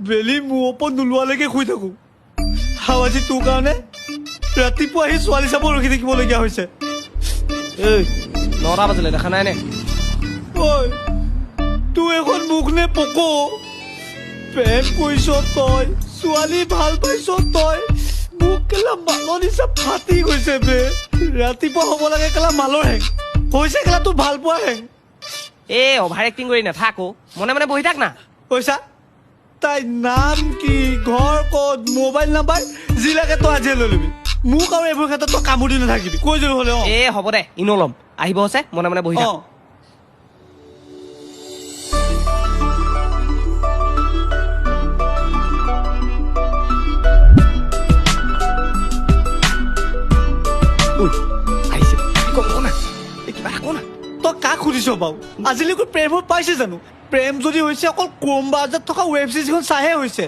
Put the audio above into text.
বেলি মোৰ ওপৰত নোলোৱালৈকে শুই থাকো আজি তোৰ কাৰণে ৰাতিপুৱা আহি ছোৱালী চাব ৰখি থাকিবলগীয়া হৈছে এই 9টা বাজিলে দেখা নাই নে ঐ তোৰ এখন মুখ নে পক প্ৰেম কৰিছ তই ছোৱালী ভাল পাইছ তই মোক কেলা মালৰ নিচা ফাটি গৈছে বে ৰাতিপুৱা হ'ব লাগে কেলা মালৰ হেং হৈছে কেলা তোৰ ভাল পোৱা হেং এই অভাৰ এক্টিং কৰি নাথাক মনে মনে বহি থাক না পইচা তাই নাম কি ঘৰ ক'ত মোবাইল নাম্বাৰ যি লাগে তই আজিয়ে লৈ ল'বি মোক আৰু এইবোৰ ক্ষেত্ৰত তই কামুৰি নাথাকিবি কৈ দিলো হ'লে এ হ'ব দে ইনো ল'ম আহিব হৈছে মনে মনে বহি থাক আহিছে কিবা আকৌ না তই কাক সুধিছ বাৰু আজিলৈকে প্ৰেম হৈ পাইছে জানো প্ৰেম যদি হৈছে অকল ক্ৰম ব্ৰাউজাৰত থকা ৱেব চিৰিজখন চাইহে হৈছে